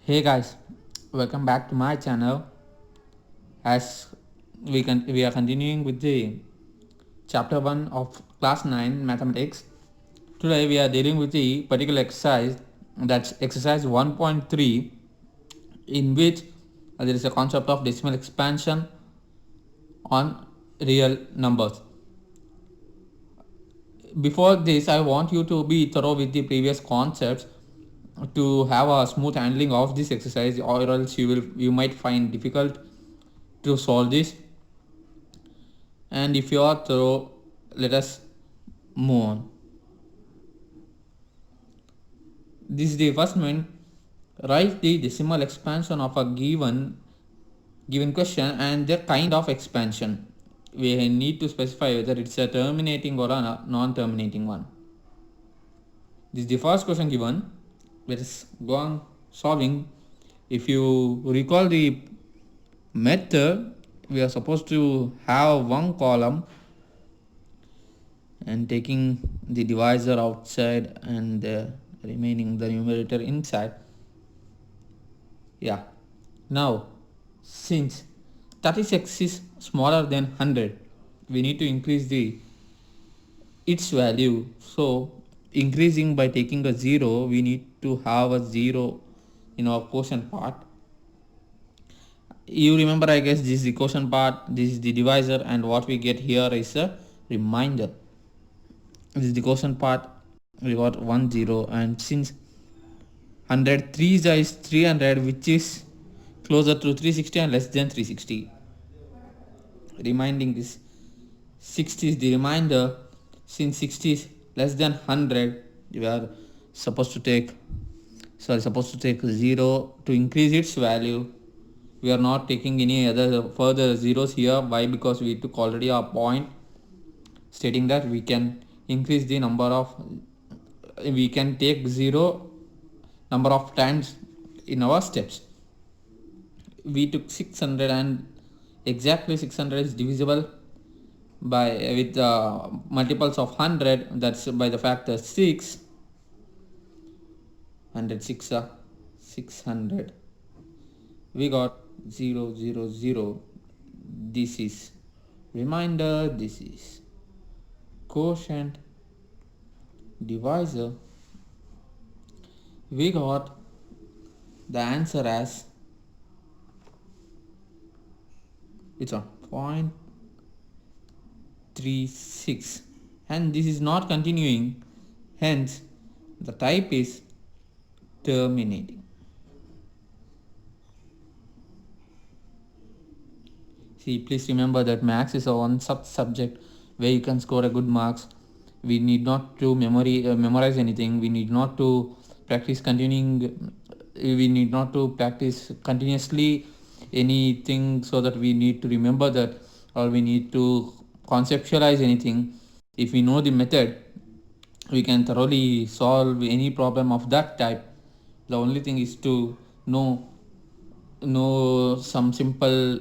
Hey guys, welcome back to my channel. As we are continuing with the chapter 1 of class 9 mathematics. Today we are dealing with the particular exercise, that's exercise 1.3, in which there is a concept of decimal expansion on real numbers. Before this, I want you to be thorough with the previous concepts to have a smooth handling of this exercise, or else you might find difficult to solve this. And if you are thorough, let us move on. This is the first one. Write the decimal expansion of a given question and their kind of expansion. We need to specify whether it's a terminating or a non-terminating one. This is the first question given. Let us go on solving. If you recall the method, we are supposed to have one column and taking the divisor outside and remaining the numerator inside. Yeah. Now, since 36 is smaller than 100, we need to increase its value. So, increasing by taking a 0, we need to have a 0 in our quotient part. You remember, I guess, this is the quotient part, this is the divisor, and what we get here is a remainder. This is the quotient part, we got 1 0, and since 100 3 is 300, which is closer to 360 and less than 360. Reminding this 60 is the remainder. Since 60 is less than 100, we are supposed to take 0 to increase its value. We are not taking any other further zeros here. Why? Because we took already a point stating that we can increase the number of, we can take 0 number of times in our steps. We took 600 and exactly 600 is divisible by with multiples of 100, that's by the factor 6. 106 600, we got 0 0 0. This is remainder, this is quotient, divisor. We got the answer as, it's on 0.36, and this is not continuing, hence the type is terminating. See, please remember that maths is a one subject where you can score a good marks. We need not to memorize anything. We need not to practice we need not to practice continuously anything so that we need to remember that, or we need to conceptualize anything. If we know the method, we can thoroughly solve any problem of that type. The only thing is to know some simple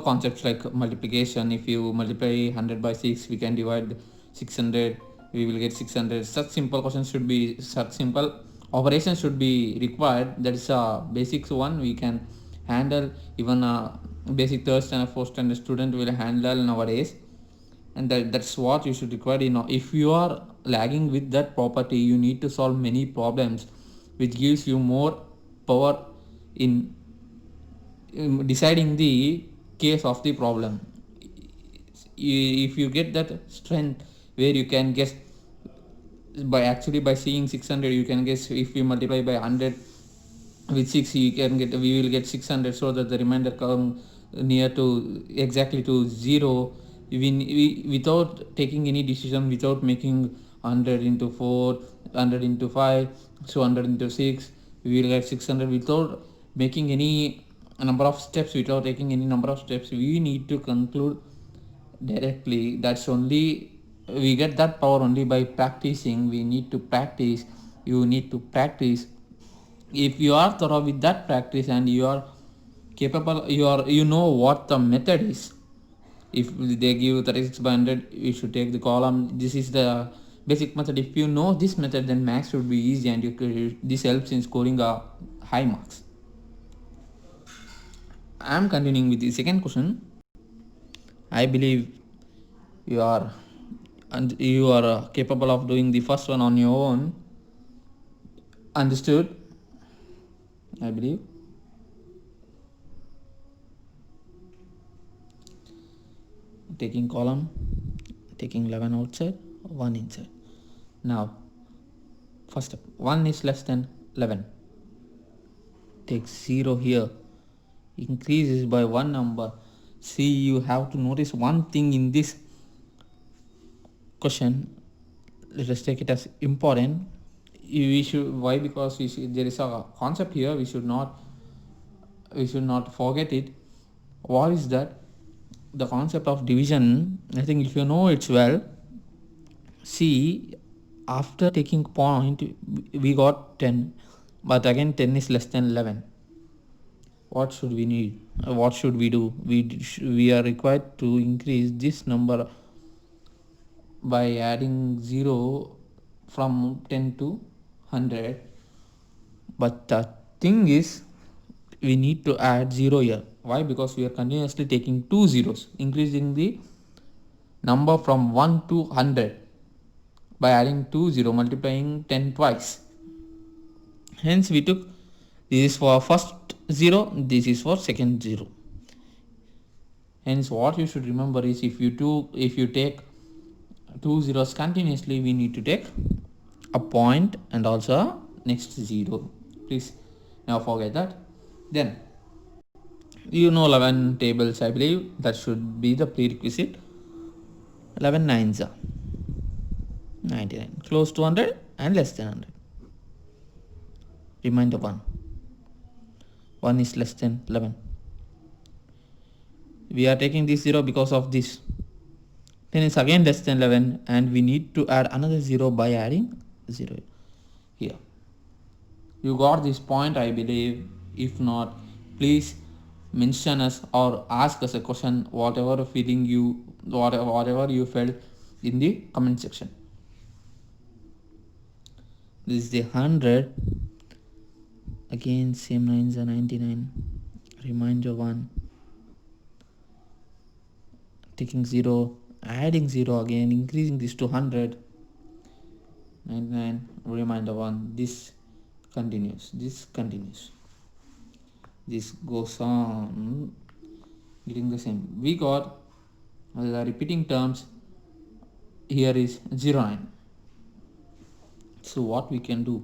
concepts like multiplication. If you multiply 100 by 6, we can divide 600, we will get 600. Such simple operations should be required. That is a basics one we can handle. Even a basic third standard, fourth standard student will handle nowadays, and that's what you should require. If you are lagging with that property, you need to solve many problems, which gives you more power in deciding the case of the problem. If you get that strength where you can guess by seeing 600, you can guess if we multiply by 100 with 6, we will get 600, so that the remainder come near to exactly to 0. Without taking any decision, without making 100 into 4, 100 into 5, so 100 into 6, we will get 600 without making any number of steps. Without taking any number of steps, we need to conclude directly. That's only, we get that power only by practicing. We need to practice. You need to practice. If you are thorough with that practice and you are capable, you know what the method is. If they give 36 by 100, you should take the column. This is the basic method. If you know this method, then max should be easy, and this helps in scoring a high marks. I am continuing with the second question. I believe you are capable of doing the first one on your own. Understood? I believe. Taking column, taking 11 outside, 1 inside. Now, first step, 1 is less than 11. Take 0 here, increases by one number. See, you have to notice one thing in this question. Let us take it as important. We should, why? Because there is a concept here. We should not forget it. What is that? The concept of division. I think if you know it well, see, after taking point we got 10, but again 10 is less than 11. What should we need? What should we do? We are required to increase this number by adding 0 from 10 to 100. But the thing is, we need to add 0 here. Why? Because we are continuously taking 2 zeros, increasing the number from 1 to 100 by adding 2 0, multiplying 10 twice. Hence we took, this is for first 0, this is for second 0. Hence what you should remember is, if you take 2 zeros continuously, we need to take a point and also next 0. Please never forget that. Then you know 11 tables, I believe. That should be the prerequisite. 11 nines are 99, close to 100 and less than 100. Remainder 1. 1 is less than 11. We are taking this 0 because of this. 10 is again less than 11, and we need to add another 0 by adding 0 here. You got this point, I believe. If not, please mention us or ask us a question, whatever you felt in the comment section. This is the 100. Again same 9s are 99. Remainder 1. Taking 0, adding 0 again, increasing this to 100. 99, remainder 1. This continues. This goes on getting the same. We got the repeating terms here is 0 9. So what we can do,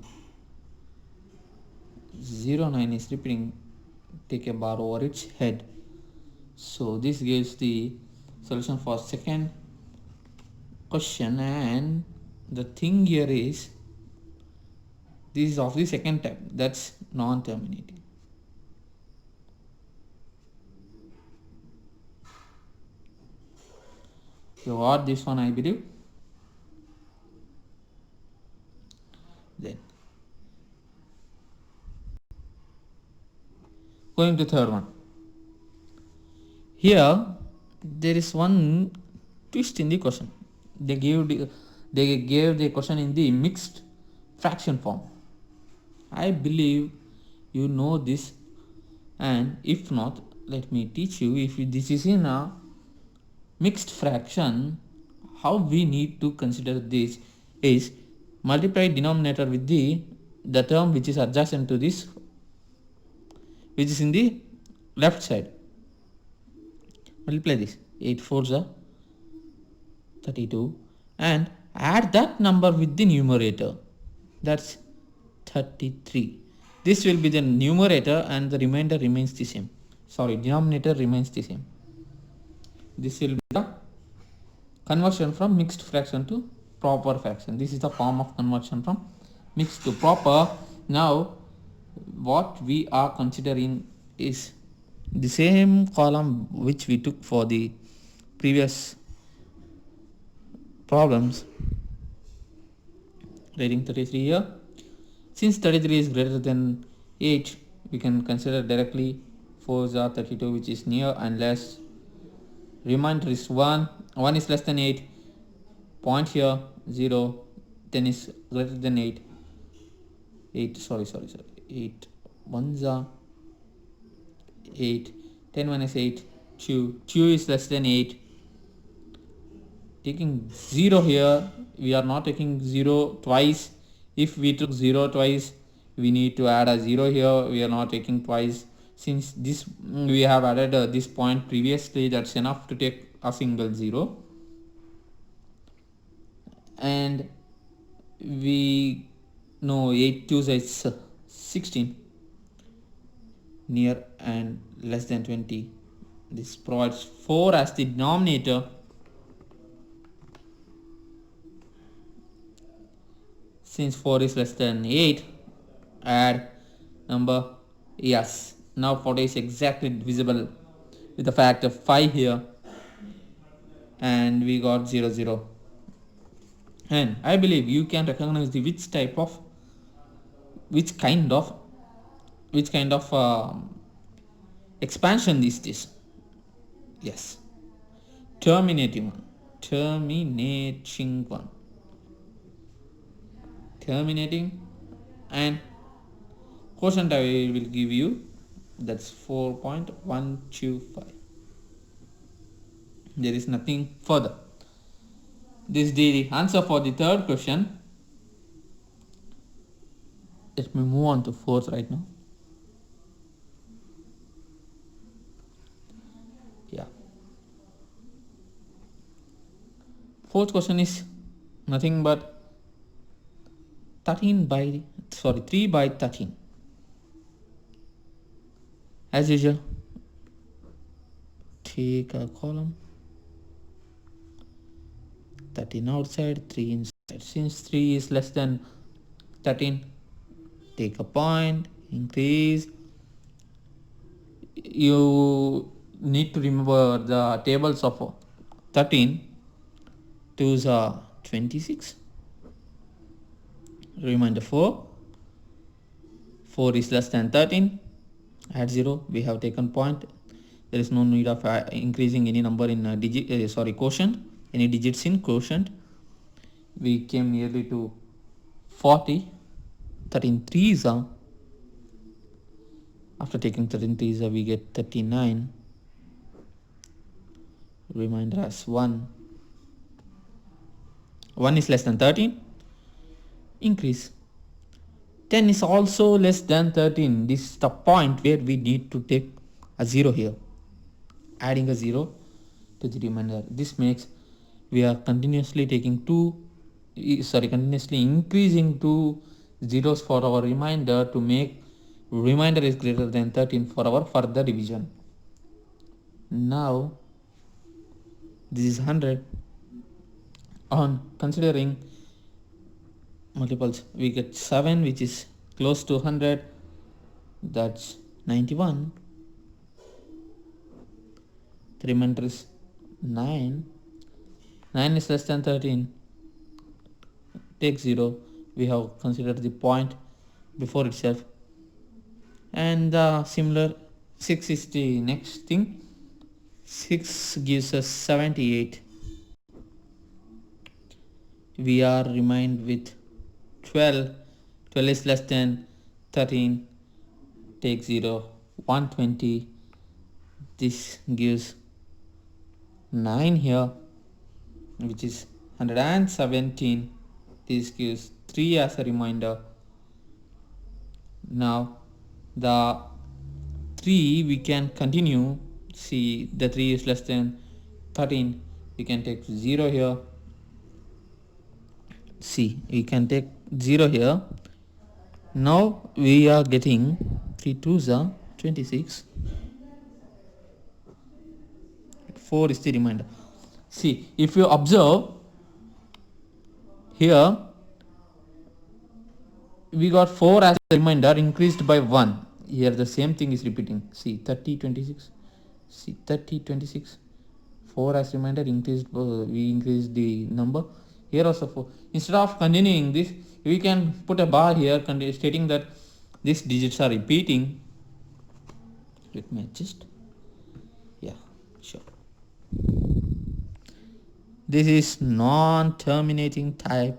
0 9 is repeating, take a bar over its head. So this gives the solution for second question. And the thing here is, this is of the second type, that's non-terminating. You got this one, I believe. Then going to third one. Here there is one twist in the question. They gave the question in the mixed fraction form. I believe you know this, and if not, let me teach you. If this is in a mixed fraction, how we need to consider this is, multiply denominator with the term which is adjacent to this, which is in the left side. Multiply this, 8 4s are 32, and add that number with the numerator, that's 33. This will be the numerator, and the remainder remains the same. Denominator remains the same. This will be the conversion from mixed fraction to proper fraction. This is the form of conversion from mixed to proper. Now what we are considering is the same column which we took for the previous problems. Writing 33 here. Since 33 is greater than 8, we can consider directly 4s are 32, which is near and less. Remainder is 1. 1 is less than 8. Point here 0. 10 is greater than 8. 8, sorry. 8 ones are 8. 10 minus 8, 2. 2 is less than 8. Taking 0 here, we are not taking 0 twice. If we took 0 twice, we need to add a 0 here. We are not taking twice. Since this we have added this point previously, that's enough to take a single 0. And we know 8 2 is 16, near and less than 20. This provides 4 as the denominator. Since 4 is less than 8, add number. Yes, now 40 is exactly divisible with the factor 5 here, and we got 0 0. And I believe you can recognize the which kind of expansion is this. Yes, terminating one. Terminating, and quotient I will give you, that's 4.125. There is nothing further. This is the answer for the third question. Let me move on to fourth right now. Yeah. Fourth question is nothing but 3 by 13. As usual, take a column, 13 outside, 3 inside. Since 3 is less than 13, take a point, increase. You need to remember the tables of 13. 2s are 26. Remainder 4. 4 is less than 13. Add 0. We have taken point. There is no need of increasing any number in quotient. Any digits in quotient. We came nearly to 40. 13 3s are. After taking 13 3s are, we get 39. Remainder as 1. 1 is less than 13. Increase. 10 is also less than 13. This is the point where we need to take a 0 here. Adding a 0 to the remainder. This makes we are continuously increasing 2 zeros for our remainder to make remainder is greater than 13 for our further division. Now this is 100. On considering multiples, we get 7, which is close to 100. That's 91. The remainder is 9. 9 is less than 13. Take 0. We have considered the point before itself. And similar, 6 is the next thing. 6 gives us 78. We are remained with 12. 12 is less than 13. Take 0. 120. This gives 9 here, which is 117. This gives 3 as a reminder. Now the 3 we can continue. See, the 3 is less than 13. We can take 0 here. See, we can take 0 here. Now we are getting 3 2s are 26. 4 is the remainder. See, if you observe here, we got 4 as a remainder increased by 1. Here the same thing is repeating. See, 30 26. See, 30 26. 4 as remainder increased. We increased the number. Here also 4. Instead of continuing this, we can put a bar here stating that these digits are repeating. Let me adjust. Yeah, sure. This is non-terminating type.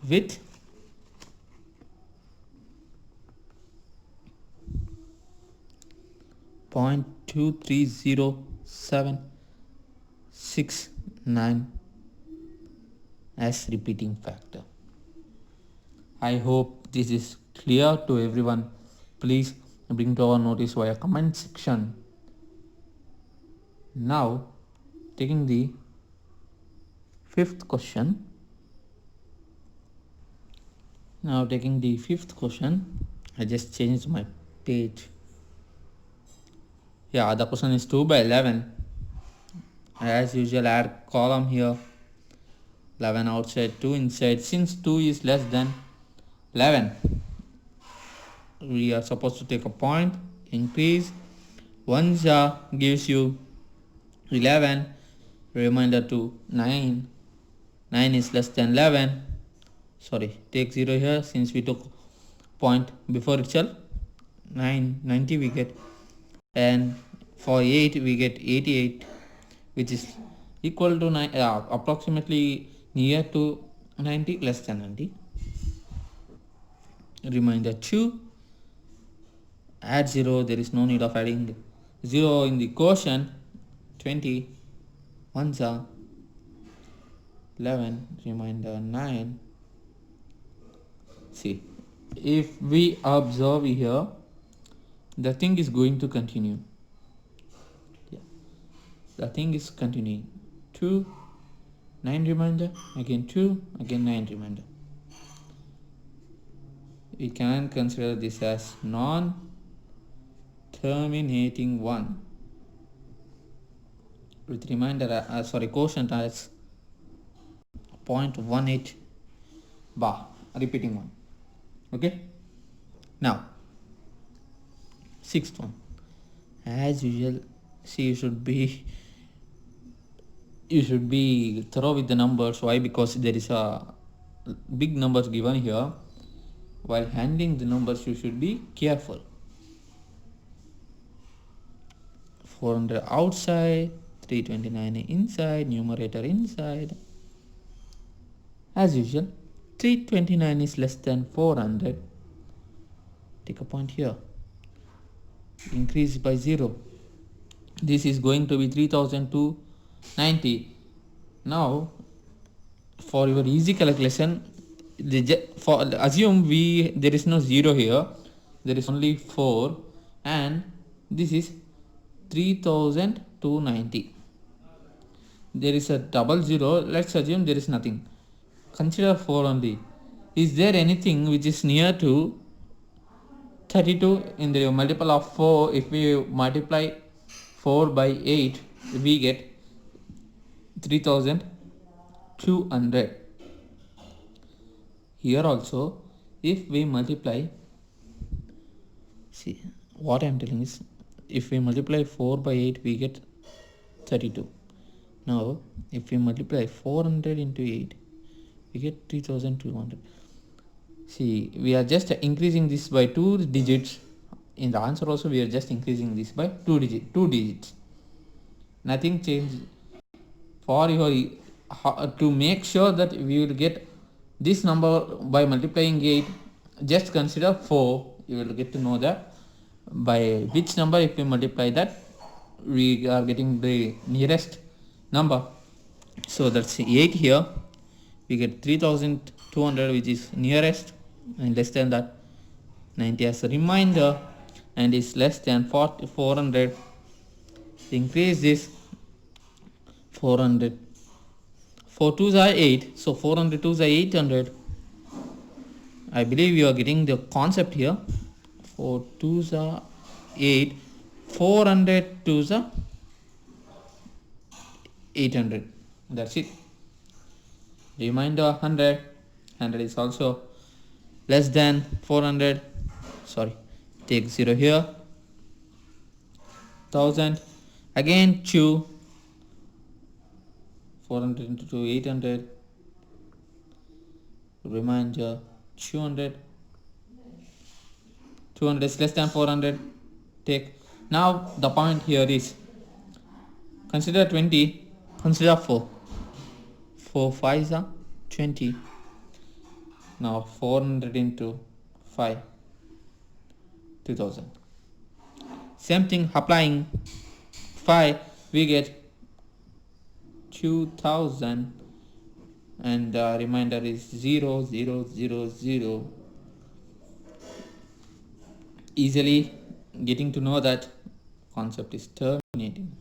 with 0.230769 as repeating factor. I hope this is clear to everyone. Please bring to our notice via comment section. Now taking the fifth question. I just changed my page. Yeah, the question is 2 by 11. As usual, add column here. 11 outside, 2 inside. Since 2 is less than 11, we are supposed to take a point, increase. 1 gives you 11, remainder to 9. 9 is less than 11. Sorry, take 0 here since we took point before itself. 90 we get, and for 8 we get 88, which is equal to approximately near to 90, less than 90. Remainder 2, add 0, there is no need of adding 0 in the quotient. 20, 1 11, remainder 9. See, if we observe here, the thing is going to continue. Yeah, the thing is continuing. 2, 9 remainder, again 2, again 9 remainder. We can consider this as non-terminating one with remainder quotient as 0.18 bar, repeating one. Okay, now sixth one. As usual, see, you should be thorough with the numbers. Why? Because there is a big numbers given here. While handling the numbers, you should be careful. 400 outside, 329 inside, numerator inside. As usual, 329 is less than 400. Take a point here. Increase by 0. This is going to be 3290. Now, for your easy calculation, assume there is no 0 here, there is only 4, and this is 3290. There is a double 0. Let's assume there is nothing. Consider 4 only. Is there anything which is near to 32 in the multiple of 4? If we multiply 4 by 8, we get 3200. Here also, if we multiply, see, what I am telling is, if we multiply 4 by 8, we get 32. Now, if we multiply 400 into 8, we get 3200. See, we are just increasing this by 2 digits. In the answer also, we are just increasing this by 2 digits. Nothing changed. For your to make sure that we will get this number by multiplying 8, just consider 4. You will get to know that by which number, if we multiply that, we are getting the nearest number. So that's 8 here. We get 3200, which is nearest, and less than that 90 as a reminder, and is less than 400. Increase this 400. 4 2s are 8, so 400 2s are 800. I believe you are getting the concept here. 4 2s are 8, 400 2s are 800. That's it. Remainder 100. 100 is also less than 400. Sorry, take 0 here. 1000. Again 2. 400 into 2, 800. Remainder 200. 200 is less than 400. Take. Now the point here is, consider 20. Consider 4. 4 5s are 20. Now 400 into 5, 2000. Same thing applying 5, we get 2000, and the remainder is 0, 0, 0, 0. Easily getting to know that concept is terminating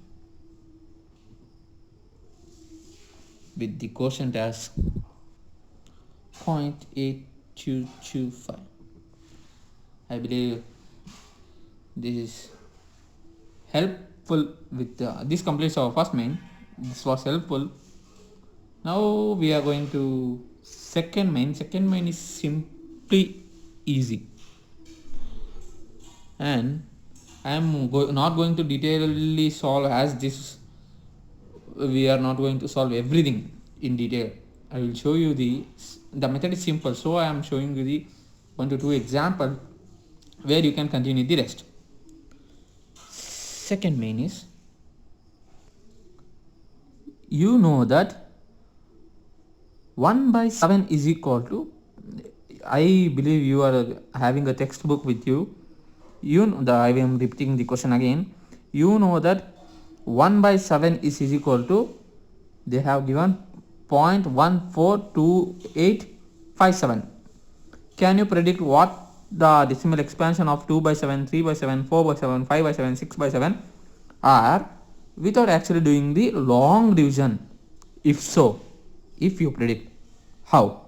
with the quotient as 0.8225. I believe this is helpful with this completes our first main. This was helpful. Now we are going to second main. Second main is simply easy, and I am not going to detailedly solve, as this we are not going to solve everything in detail. I will show you the method is simple, so I am showing you the 1 to 2 example where you can continue the rest. Second main is, you know that 1 by 7 is equal to, I believe you are having a textbook with you. You know I am repeating the question again. You know that 1 by 7 is equal to, they have given 0.142857. Can you predict what the decimal expansion of 2 by 7, 3 by 7, 4 by 7, 5 by 7, 6 by 7 are without actually doing the long division? If so, if you predict, how?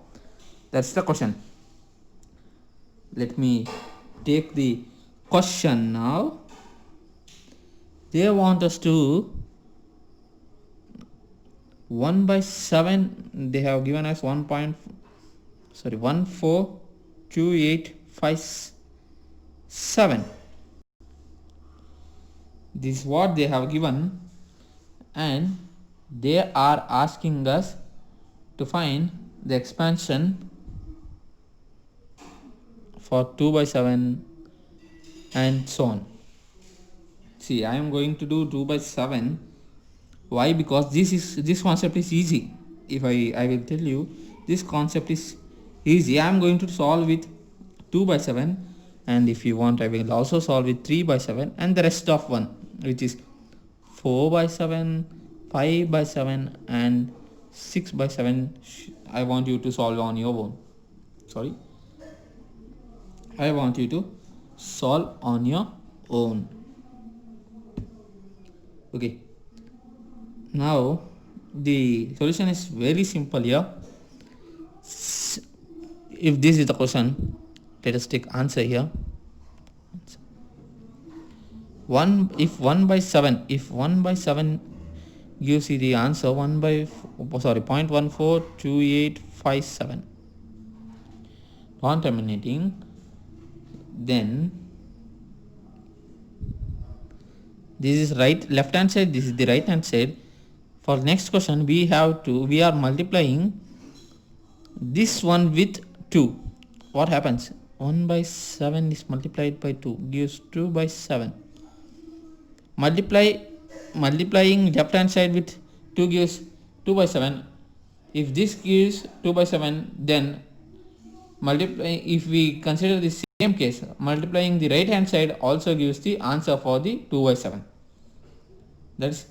That's the question. Let me take the question now. They want us to 1 by 7, they have given us 1.142857. This is what they have given, and they are asking us to find the expansion for 2 by 7 and so on. See, I am going to do 2 by 7. Why? Because this concept is easy. If I will tell you, this concept is easy. I am going to solve with 2 by 7, and if you want I will also solve with 3 by 7 and the rest of one, which is 4 by 7, 5 by 7 and 6 by 7. I want you to solve on your own. I want you to solve on your own. Okay. Now the solution is very simple here. If this is the question, let us take answer here. If 1 by 7 gives you the answer 0.142857 non-terminating, then this is left hand side, this is the right hand side. For next question we are multiplying this one with 2. What happens? 1 by 7 is multiplied by 2 gives 2 by 7. Multiplying left hand side with 2 gives 2 by 7. If this gives 2 by 7, then if we consider the same case, multiplying the right hand side also gives the answer for the 2 by 7. That is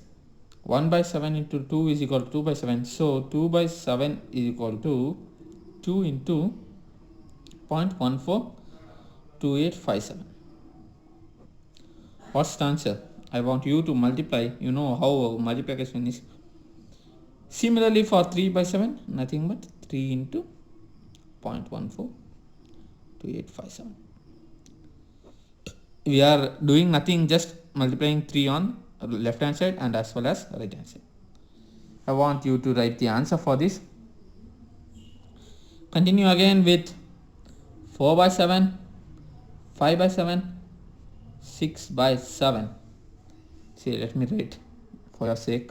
1 by 7 into 2 is equal to 2 by 7. So 2 by 7 is equal to 2 into 0.142857. What's the answer? I want you to multiply. You know how multiplication is. Similarly for 3 by 7, nothing but 3 into 0.142857. We are doing nothing, just multiplying 3 on left hand side and as well as right hand side. I want you to write the answer for this. Continue again with 4 by 7, 5 by 7, 6 by 7. See, let me write for your sake.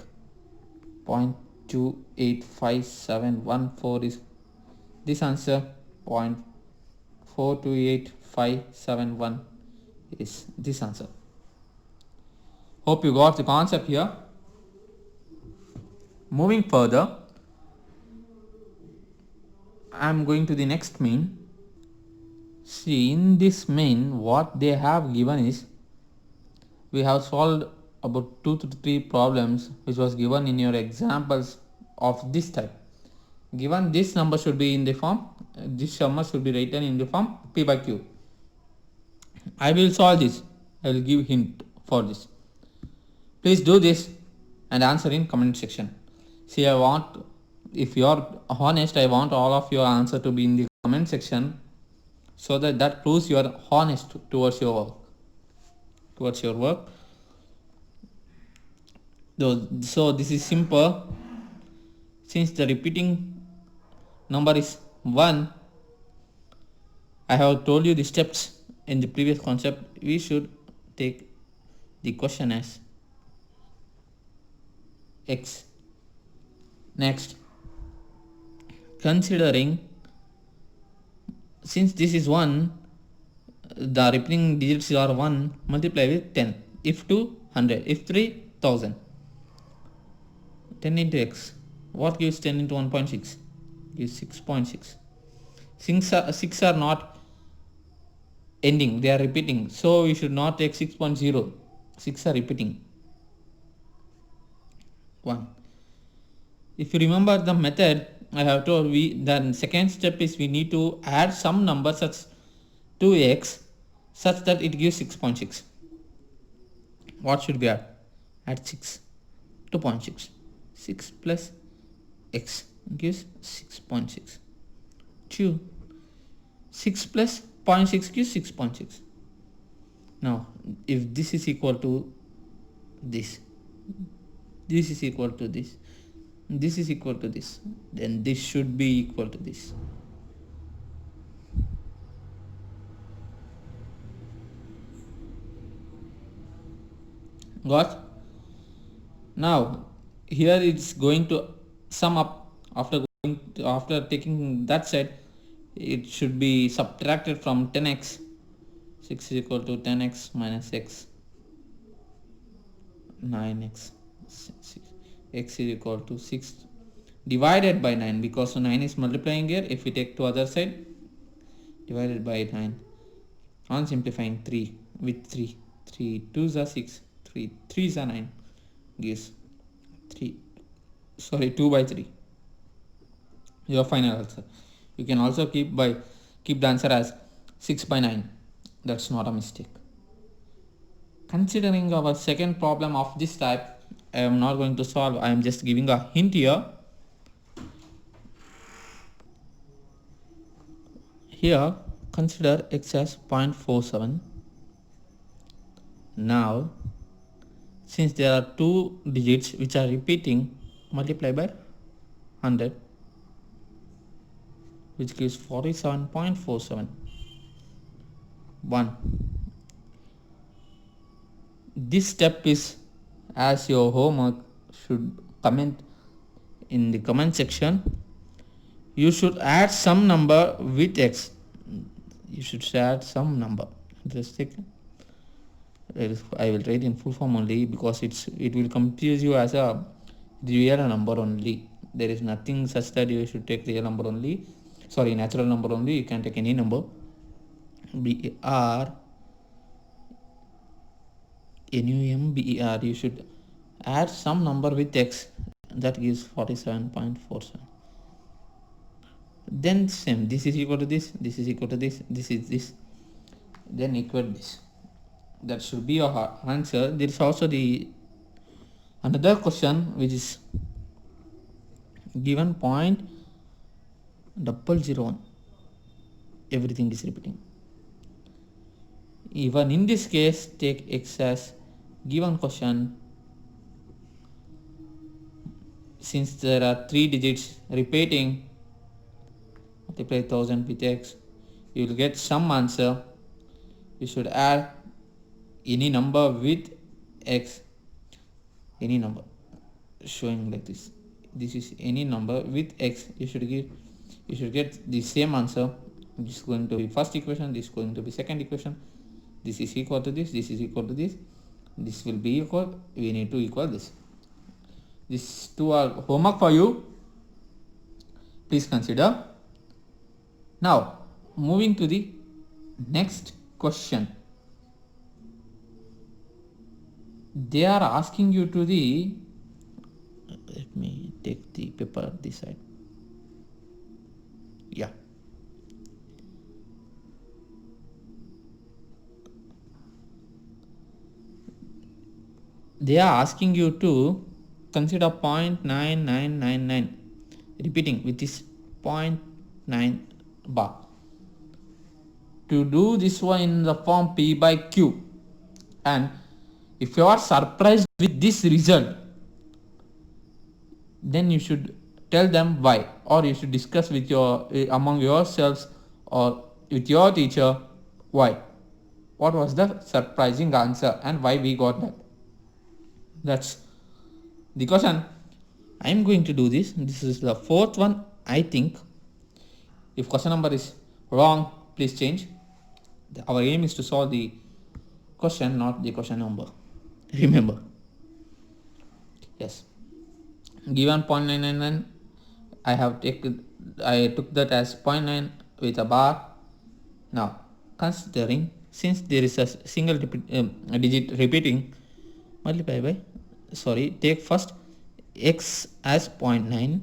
0.285714 is this answer. 0.428571 is this answer. Hope you got the concept here. Moving further, I am going to the next main. See, in this main, what they have given is, we have solved about 2 to 3 problems which was given in your examples of this type. Given this number should be in the form, this number should be written in the form P by Q. I will solve this. I will give hint for this. Please do this and answer in comment section. See, I want, if you are honest, I want all of your answer to be in the comment section, so that proves you are honest towards your work. So this is simple. Since the repeating number is 1, I have told you the steps in the previous concept. We should take the question as x. Next, considering, since this is 1, the repeating digits are 1, multiply with 10. If 2, 100. If 3, 1000. 10 into x. What gives 10 into 1.6? Gives 6.6. 6 are not ending, they are repeating. So we should not take 6.0. 6 are repeating. 1. If you remember the method, I have told the second step is we need to add some number such to x such that it gives 6.6. What should we add? Add 6. 2.6. 6 plus x gives 6.6. 2. 6 plus 0.6 gives 6.6. Now, if this is equal to this, this is equal to this, this is equal to this, then this should be equal to this. Got? Now here it's going to sum up. After taking that side, it should be subtracted from 10x. 6 is equal to 10x minus x, 9x. X is equal to 6 divided by 9, because 9 is multiplying here. If we take to other side, divided by 9. On simplifying, 3 with 3. 3 2s are 6. 3 3s are 9. Gives 2 by 3. Your final answer. You can also keep the answer as 6 by 9. That's not a mistake. Considering our second problem of this type, I am not going to solve. I am just giving a hint here. Here, consider x as 0.47. Now, since there are 2 digits which are repeating, multiply by 100, which gives 47.47. 1. This step is as your homework. Should comment in the comment section. You should add some number with x. You should add some number. Just take. I will write in full form only, because it will confuse you as a real number only. There is nothing such that you should take real number only. Sorry, natural number only. You can take any number. BER, NUMBER. You should add some number with x. That gives 47.47. Then same. This is equal to this. This is equal to this. This is this. Then equal this. That should be your answer. There is also another question which is given 0.001. Everything is repeating. Even in this case, take x as given question. Since there are 3 digits repeating, multiply 1000 with x, you will get some answer. You should add any number with x, any number, showing like this. This is any number with x. You should get the same answer. This is going to be first equation. This is going to be second equation. This is equal to this. This is equal to this. This will be equal. We need to equal this. These two are homework for you. Please consider. Now moving to the next question, they are asking you to the, let me take the paper this side. Yeah, they are asking you to consider 0.9999 repeating with this 0.9 bar. To do this one in the form P by Q, and if you are surprised with this result, then you should tell them why, or you should discuss with your among yourselves or with your teacher why, what was the surprising answer and why we got that. That's the question. I am going to do this. This is the fourth one, I think. If question number is wrong, please change. Our aim is to solve the question, not the question number. Remember. Yes. Given 0.999, I took that as 0.9 with a bar. Now, considering since there is a single digit repeating, multiply by, take first x as 0.9,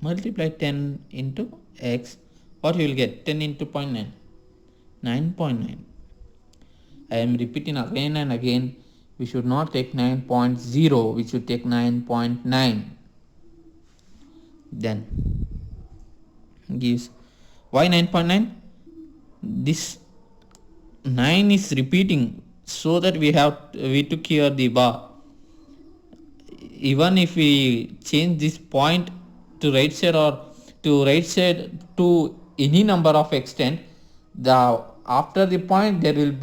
multiply 10 into x. What you will get? 10 into 0.9, 9.9. I am repeating again and again, we should not take 9.0, we should take 9.9. Then gives, why 9.9? This 9 is repeating, so that we took here the bar. Even if we change this point to right side or to right side to any number of extent, after the point there will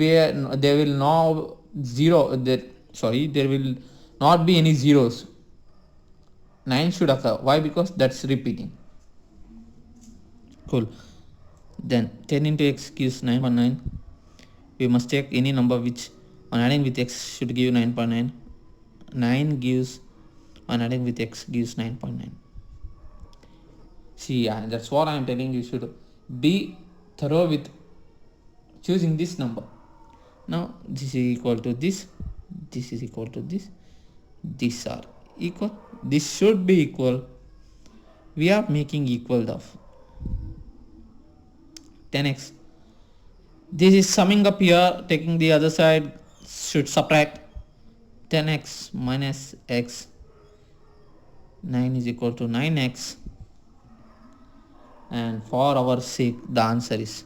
not be any zeros. 9 should occur. Why? Because that's repeating. Cool. Then 10 into x gives 9.9. We must take any number which on adding with x should give 9.9. 9 gives, on adding with x gives 9.9. See, that's what I am telling you. Should be thorough with choosing this number. Now this is equal to this, this is equal to this, these are equal, this should be equal. We are making equal of 10x. This is summing up here, taking the other side, should subtract 10x minus x. 9 is equal to 9x, and for our sake the answer is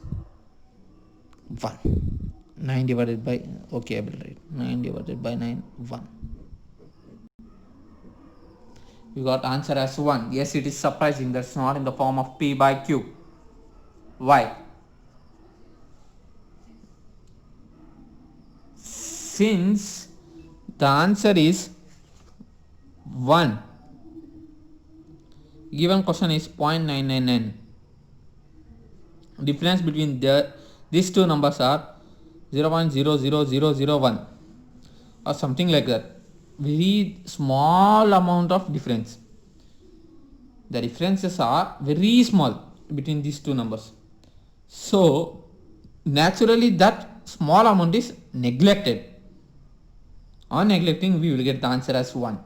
1. 9 divided by, okay, I will write 9 divided by 9, 1. We got answer as 1. Yes, it is surprising that's not in the form of P by Q. Why? Since the answer is 1, given question is 0.999. Difference between these two numbers are 0.00001 or something like that. Very small amount of difference. The differences are very small between these two numbers. So naturally that small amount is neglected. On neglecting, we will get the answer as 1.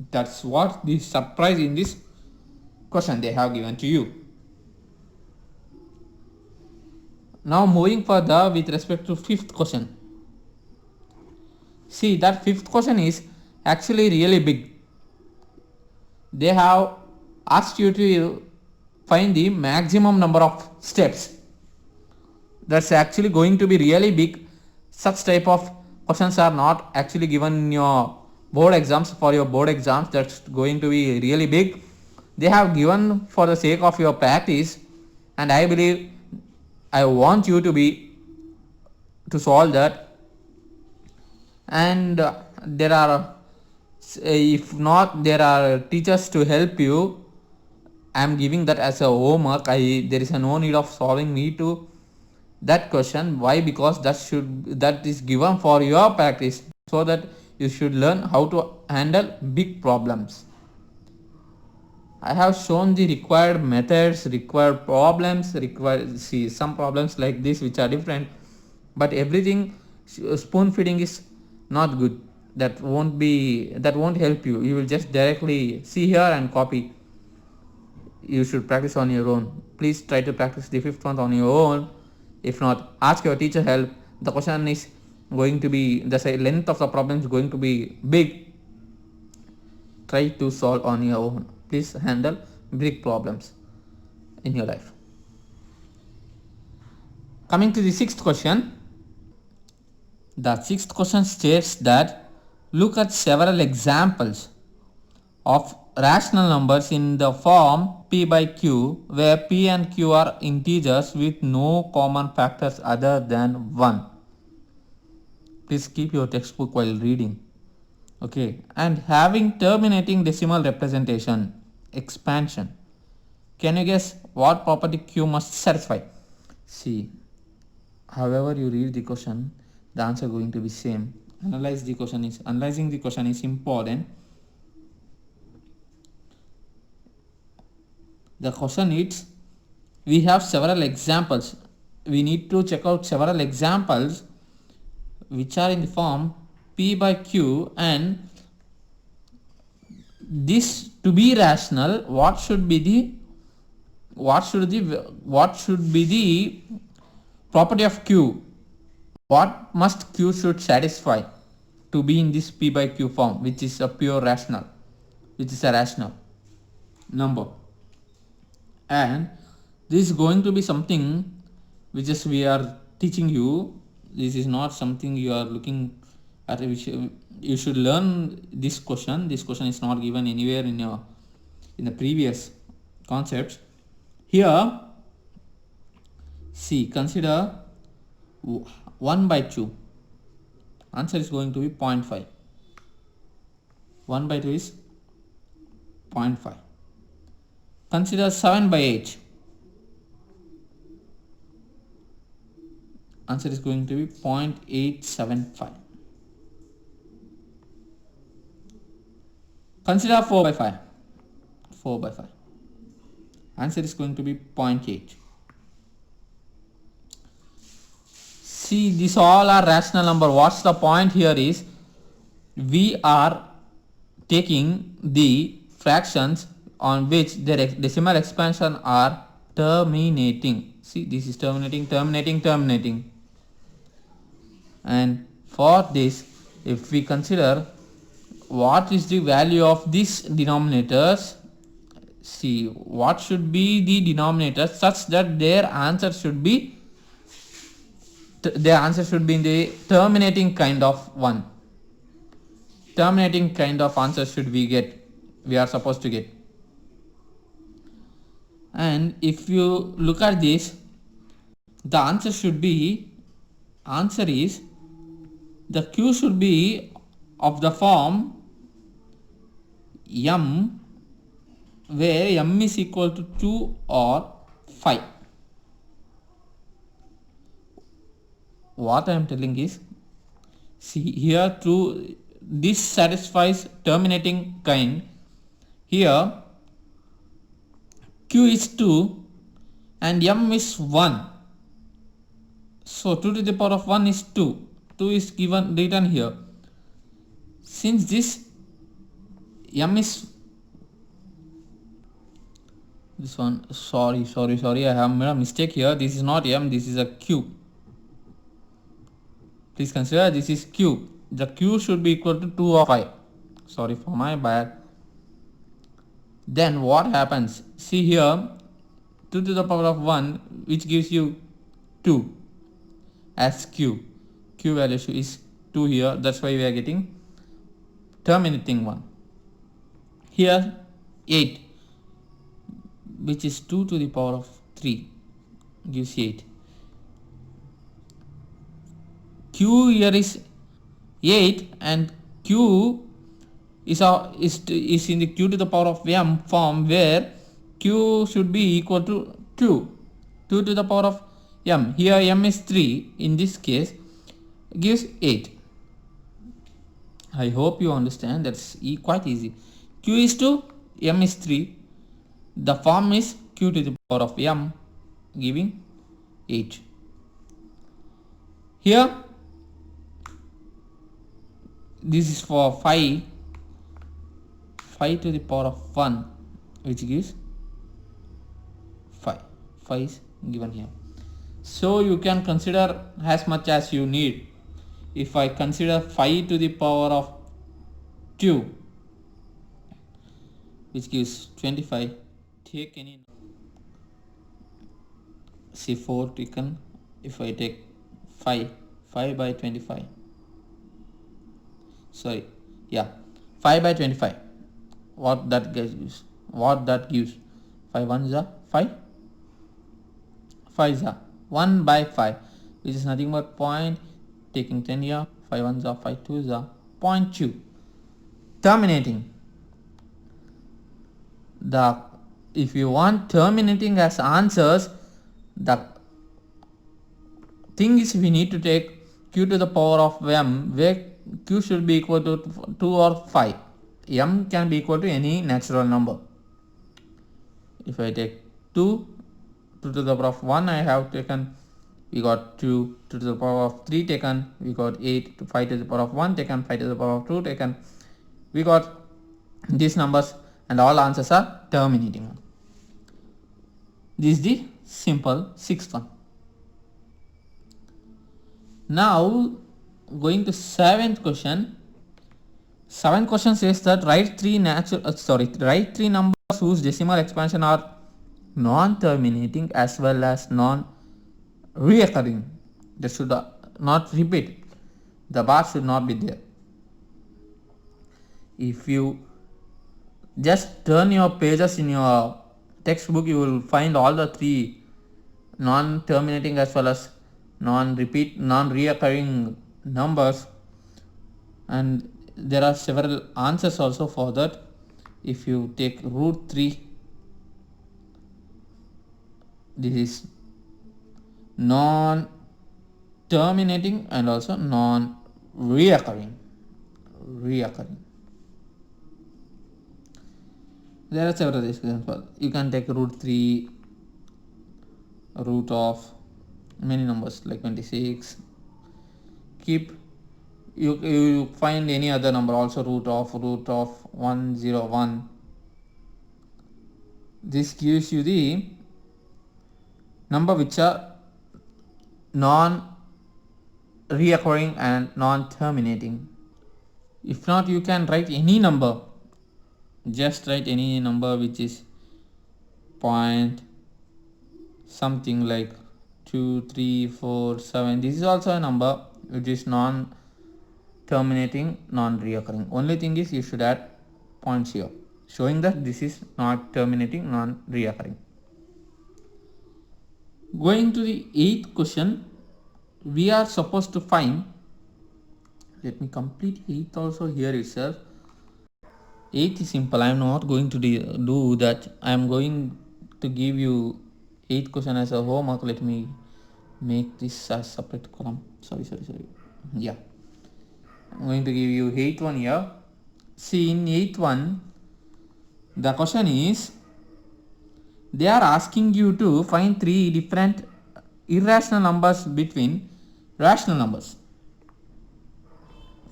That's what the surprise in this question they have given to you. Now moving further with respect to fifth question. See, that fifth question is actually really big. They have asked you to find the maximum number of steps. That's actually going to be really big. Such type of questions are not actually given in your board exams. For your board exams, that's going to be really big. They have given for the sake of your practice, and I believe I want you to solve that. And there are, if not, there are teachers to help you. I am giving that as a homework. There is no need of solving me to that question. Why? Because that is given for your practice, so that you should learn how to handle big problems. I have shown the required methods, required problems, required, see some problems like this which are different, but everything spoon feeding is not good. That won't help you. You will just directly see here and copy. You should practice on your own. Please try to practice the fifth one on your own. If not, ask your teacher help. The question is going to be, the length of the problem is going to be big. Try to solve on your own. Please handle big problems in your life. Coming to the sixth question. The sixth question states that look at several examples of rational numbers in the form p by q, where p and q are integers with no common factors other than 1. Please keep your textbook while reading. Okay, and having terminating decimal representation, expansion. Can you guess what property q must satisfy? See, however you read the question, the answer going to be same. Analyzing the question is important. The question is, we have several examples. We need to check out several examples which are in the form p by q, and this to be rational, what should be the property of q? What must q should satisfy to be in this p by q form, which is a pure rational, which is a rational number? And this is going to be something which is we are teaching you. This is not something you are looking at. You should learn this question. This question is not given anywhere in the previous concepts. Here, see, consider 1 by 2. Answer is going to be 0.5. 1 by 2 is 0.5. Consider 7 by 8. Answer is going to be 0.875. Consider 4 by 5. 4 by 5. Answer is going to be 0.8. See, these all are rational number. What's the point here is, we are taking the fractions on which their decimal expansion are terminating. See, this is terminating. And for this, if we consider what is the value of these denominators, see, what should be the denominators such that their answer should be in the terminating kind of one. Terminating kind of answer should we are supposed to get. And if you look at this, the answer is the q should be of the form m, where m is equal to 2 or 5. What I am telling is, see here, through this satisfies terminating kind. Here q is 2 and m is 1. So 2 to the power of 1 is 2. 2 is written here. Since this m is this one, sorry, I have made a mistake here. This is not m, this is a q. Please consider this is q. The q should be equal to 2 or 5. Sorry for my bad. Then what happens? See here, 2 to the power of 1, which gives you 2 as q. Q value is 2 here. That's why we are getting terminating one. Here 8, which is 2 to the power of 3, gives 8. Q here is 8 and q is in the q to the power of m form, where q should be equal to 2 to the power of m. Here m is 3, in this case gives 8. I hope you understand. That's quite easy. Q is 2, m is 3. The form is q to the power of m giving 8. Here this is for 5 to the power of 1, which gives 5. 5 is given here. So you can consider as much as you need. If I consider 5 to the power of 2, which gives 25, take any, see 4 taken. If I take 5 by 25, sorry, yeah, 5 by 25, what that gives, 5 1s are 5, 5s are 1 by 5, which is nothing but point, taking 10 here, 5 1s are 5 2s are 0.2. Terminating, the if you want terminating as answers, the thing is we need to take q to the power of m, where q should be equal to 2 or 5. M can be equal to any natural number. If I take 2 to the power of 1, I have taken, we got 2 to the power of 3 taken, we got 8 to 5 to the power of 1 taken, 5 to the power of 2 taken, we got these numbers, and all answers are terminating one. This is the simple sixth one. Now going to seventh question. Seventh question says that write three numbers whose decimal expansion are non-terminating as well as non-reoccurring. They should not repeat. The bar should not be there. If you just turn your pages in your textbook, you will find all the three non-terminating as well as non-reoccurring numbers, and there are several answers also for that. If you take root 3, this is non-terminating and also non-reoccurring. There are several examples. You can take root 3, root of many numbers like 26. Keep you find any other number also, root of 101. This gives you the number which are non-reoccurring and non-terminating. If not, you can write any number. Just write any number which is point something like 2, 3, 4, 7. This is also a number which is non-terminating, non-reoccurring. Only thing is you should add points here, showing that this is not terminating, non-reoccurring. Going to the 8th question, we are supposed to find, let me complete 8th also here itself. 8th is simple. I am not going to do that. I am going to give you 8th question as a homework. Let me make this as separate column. Sorry. Yeah, I'm going to give you 8th one here. See, in 8th one, the question is, they are asking you to find 3 different irrational numbers between rational numbers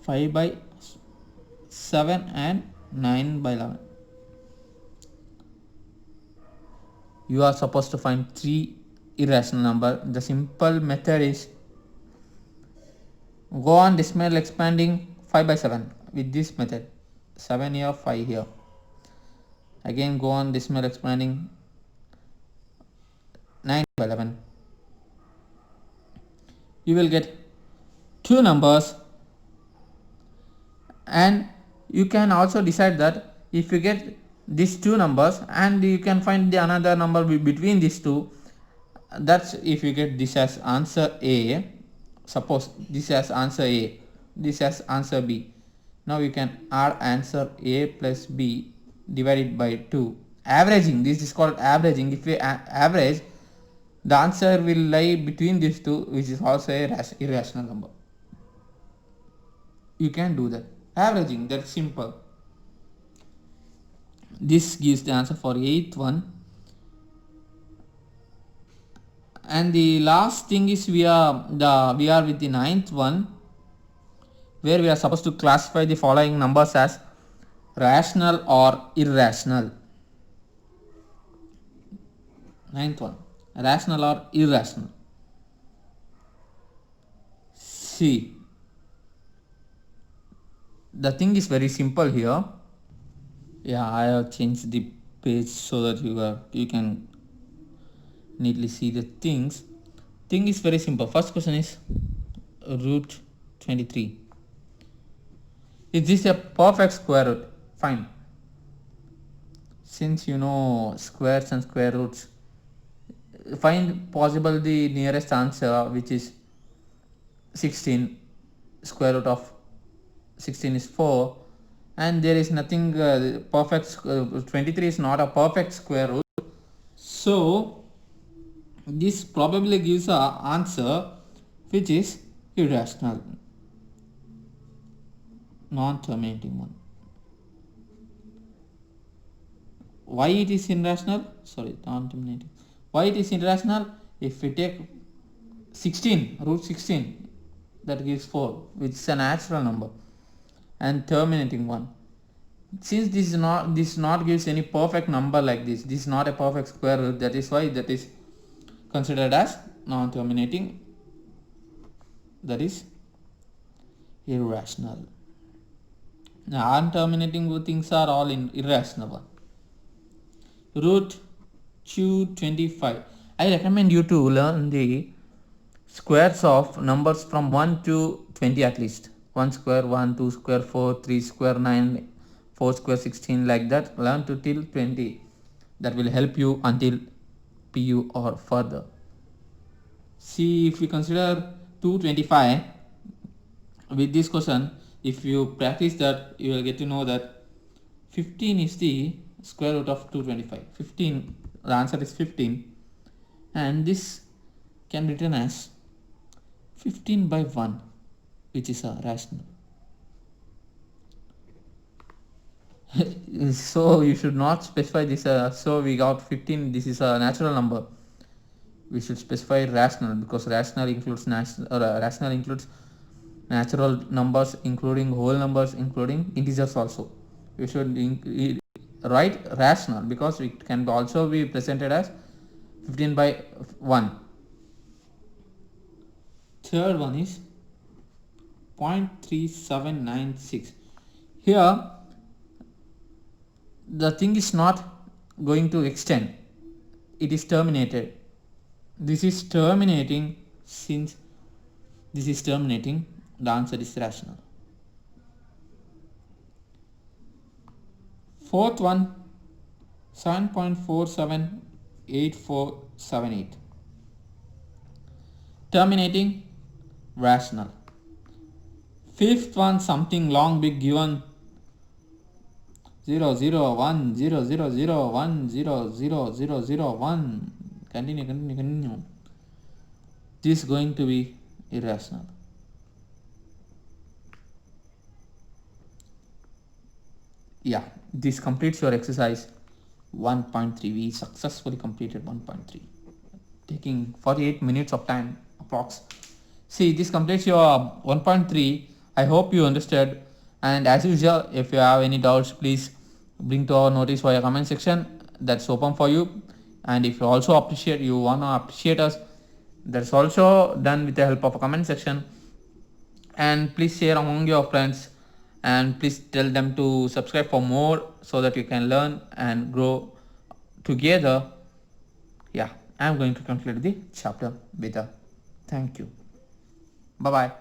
5 by 7 and 9 by 11. You are supposed to find 3 irrational number. The simple method is go on decimal expanding 5 by 7 with this method. 7 here, 5 here. Again go on decimal expanding 9 by 11. You will get 2 numbers, and you can also decide that if you get these 2 numbers and you can find the another number between these two, that's if you get this as answer A. Suppose this as answer A, this as answer B. Now you can add answer A plus B divided by 2. Averaging, this is called averaging. If you average, the answer will lie between these two, which is also a irrational number. You can do that. Averaging, that's simple. This gives the answer for 8th one. And the last thing is we are with the 9th one, where we are supposed to classify the following numbers as rational or irrational. 9th one, rational or irrational. See, the thing is very simple here. Yeah, I have changed the page so that you can neatly see the things. Thing is very simple. First question is root 23. Is this a perfect square root? Fine. Since you know squares and square roots, find possible the nearest answer, which is 16. Square root of 16 is 4, and there is nothing perfect. 23 is not a perfect square root, so this probably gives a answer which is irrational, non-terminating one. Why it is irrational? Sorry, non-terminating. Why it is irrational? If we take 16, root 16, that gives 4, which is a natural number, and terminating one. Since this not gives any perfect number like this is not a perfect square root, that is why that is considered as non-terminating, that is irrational. Non-terminating things are all irrational. Root 225. I recommend you to learn the squares of numbers from 1 to 20 at least. 1 square 1, 2 square 4, 3 square 9, 4 square 16, like that. Learn to till 20. That will help you until PU or further. See, if we consider 225 with this question, if you practice that, you will get to know that 15 is the square root of 225. 15, the answer is 15, and this can be written as 15 by 1, which is a rational. So you should not specify this. So we got 15. This is a natural number. We should specify rational, because rational includes rational includes natural numbers, including whole numbers, including integers also. We should write rational, because it can also be presented as 15 by 1. Third one is 0.3796. Here the thing is not going to extend, it is terminated. This is terminating. Since this is terminating, the answer is rational. Fourth one, 7.478478. Terminating, rational. Fifth one, something long big given 0 0 1 0 0 0 1 0 0 0 0 1. Continue. This is going to be irrational. Yeah, this completes your exercise 1.3. We successfully completed 1.3, taking 48 minutes of time approx. See, this completes your 1.3. I hope you understood, and as usual, if you have any doubts, please bring to our notice via comment section. That's open for you. And if you also wanna appreciate us, that's also done with the help of a comment section. And please share among your friends, and please tell them to subscribe for more, so that you can learn and grow together. Yeah, I'm going to conclude the chapter with a thank you. Bye bye.